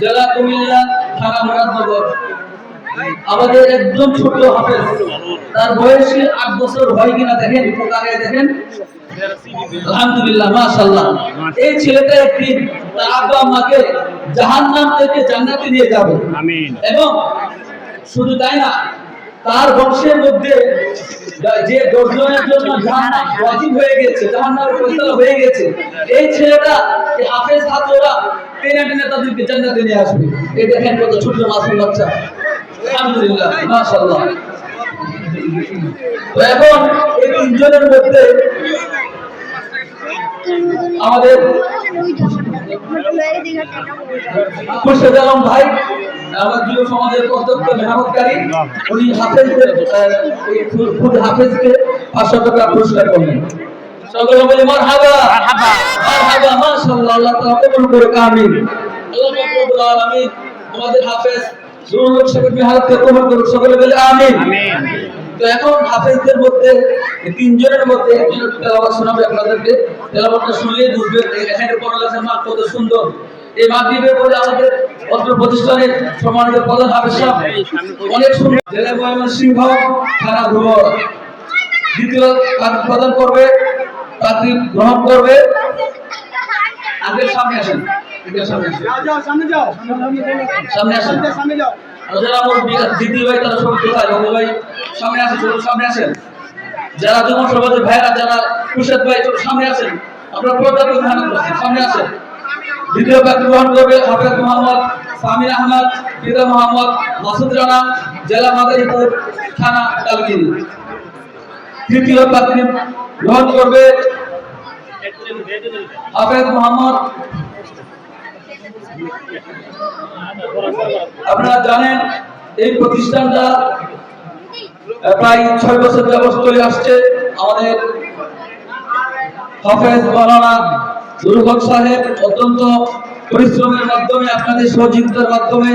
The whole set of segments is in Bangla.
জেলা কুমিল্লা, থানা মুরাদনগর। আমাদের একদম ছোট হাফেজ, তার বয়সে 8 বছর হয় কিনা দেখেন, আগে দেখেন। আলহামদুলিল্লাহ, মাশাআল্লাহ। এই ছেলেটা একদিন তার আব্বা আম্মাকে জাহান্নাম থেকে জান্নাতে নিয়ে যাবে। আমিন। এবং শুধু তাই না, তার বংশের মধ্যে যে 10 জনের জন্য জাহান্নাম ওয়াজিব হয়ে গেছে, জাহান্নামের ফয়সালা হয়ে গেছে, এই ছেলেটা এই হাফেজ ছাত্ররা টেনে টেনে তাদেরকে জান্নাতে নিয়ে আসবে। এই দেখেন কত ছোট মাসুম বাচ্চা। আলহামদুলিল্লাহ, মাশাআল্লাহ। তো এখন এই 3 জনের মধ্যে আমাদের খুরশেদ আলম ভাই, আমার যুব সমাজের প্রত্যক্ষ মেহনতকারী, উনি হাফেজকে 500 টাকা পুরস্কার করলেন। সকলে বলি মারহাবা, মারহাবা, মাশাআল্লাহ। আল্লাহ তাআলা কবুল করুক, আমিন। আল্লাহ রাব্বুল আলামিন আমাদের হাফেজ সুরুল সাহেবের মেহনতকে কবুল করুক, সকলে বলি আমিন। তো এখন হাফেজদের মধ্যে 3 জনের মধ্যে একজন তেলাওয়াত শোনাবে আপনাদেরকে। তেলাওয়াতটা শুনলেই বুঝবেন এখানে পড়ালেখার মান কত সুন্দর। এই মাগরিবের পরে আমাদের অত্র প্রতিষ্ঠানের সম্মানিত প্রধান হাফেজ সাহেব অনেক সুন্দর জেলা ময়মনসিংহ, থানা ধুবর দ্বিতীয় প্রদান করবে, তাকরীর গ্রহণ করবে। আগে সামনে আসেন, সামনে আসেন। যারা আমার দিদি ভাই তারা সব কোথায়, বাবু ভাই সামনে আসেন, সামনে আসেন। যারা যুবক সমাজের ভাইরা, যারা খুরশেদ ভাই সামনে আসেন, আপনারা পর্যাপ্ত মেহনত করছেন, সামনে আসেন। দ্বিতীয় ব্যক্তি গ্রহণ করবে হাফেজ মোহাম্মদ সামির আহমদ, পিতা মোহাম্মদ মাসুদ রানা, জেলা মাদারীপুর, থানা কালকিনি। তৃতীয় ব্যক্তি গ্রহণ করবে হাফেজ মোহাম্মদ, আপনারা জানেন এই প্রতিষ্ঠানটা প্রায় 6 বছর যাবত চলে আসছে। আমাদের হাফেজ মাওলানা নুরুল হক সাহেব অত্যন্ত পরিশ্রমের মাধ্যমে, আপনাদের সহযোগিতার মাধ্যমে,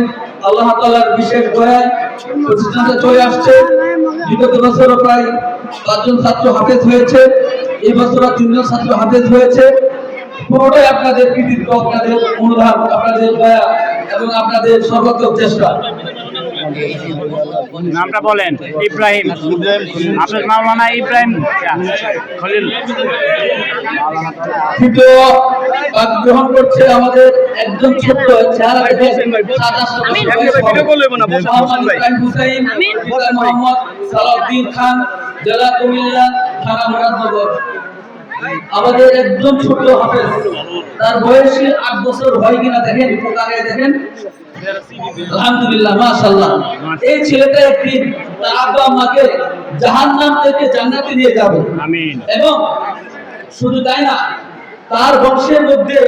আল্লাহ তাআলার বিশেষ দয়ায় প্রতিষ্ঠানটা চলে আসছে। বিগত বছরও প্রায় 5 জন ছাত্র হাফেজ হয়েছে, এই বছর 3 জন ছাত্র হাফেজ হয়েছে। পুরোটাই আপনাদের কৃতিত্ব, আপনাদের অনুদান, আপনাদের দয়া এবং আপনাদের সর্বাত্মক চেষ্টা। নামটা বলেন। ইব্রাহিম, হাফেজ মাওলানা ইব্রাহিম খলিল। তৃতীয় গ্রহণ করছে আমাদের একজন ছোট্ট চেহারা মোহাম্মদ সালাউদ্দিন খান, জেলা কুমিল্লা, থানা মুরাদনগর। আমাদের একদম ছোট হাফেজ, তার বয়সে 8 বছর হয় কিনা দেখেন, আগে দেখেন। আলহামদুলিল্লাহ, মাশাআল্লাহ। এই ছেলেটা একদিন তার আব্বা আম্মাকে জাহান্নাম থেকে জান্নাতে নিয়ে যাবে। আমিন। এবং শুধু তাই না, তার বংশের মধ্যে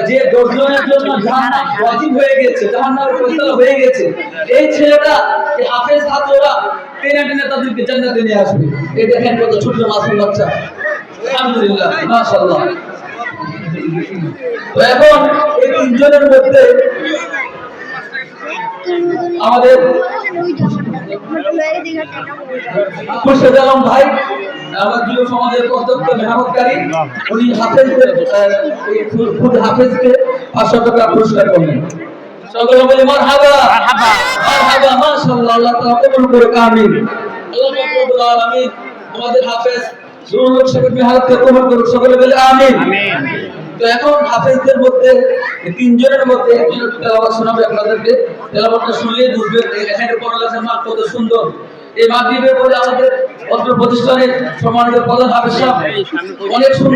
যে 10 জনের জন্য জাহান্নাম ওয়াজিব হয়ে গেছে, জাহান্নামের ফয়সালা হয়ে গেছে, এই ছেলেটা এই হাফেজ ছাত্ররা টেনে টেনে তাদেরকে জান্নাতে নিয়ে আসবে। এই দেখেন কত ছোট মাসুম বাচ্চা। আলহামদুলিল্লাহ, মাশাআল্লাহ। তো এখন এই 3 জনের মধ্যে আমাদের খুরশেদ আলম ভাই, আমার যুব সমাজের প্রত্যক্ষ মেহনতকারী, উনি হাফেজকে 500 টাকা পুরস্কার করলেন। সকলে বলি মারহাবা, মারহাবা, মাশাআল্লাহ। আল্লাহ তাআলা কবুল করুক, আমিন। আল্লাহ রাব্বুল আলামিন আমাদের হাফেজ সুরুল সাহেবের মেহনতকে কবুল করুক, সকলে বলি আমিন। তো এখন হাফেজদের মধ্যে 3 জনের মধ্যে একজন তেলাওয়াত শোনাবে আপনাদেরকে। তেলাওয়াতটা শুনলেই বুঝবেন এখানে পড়ালেখার মান কত সুন্দর। এই মাগরিবের পরে আমাদের অত্র প্রতিষ্ঠানের সম্মানিত প্রধান হাফেজ সাহেব অনেক সুন্দর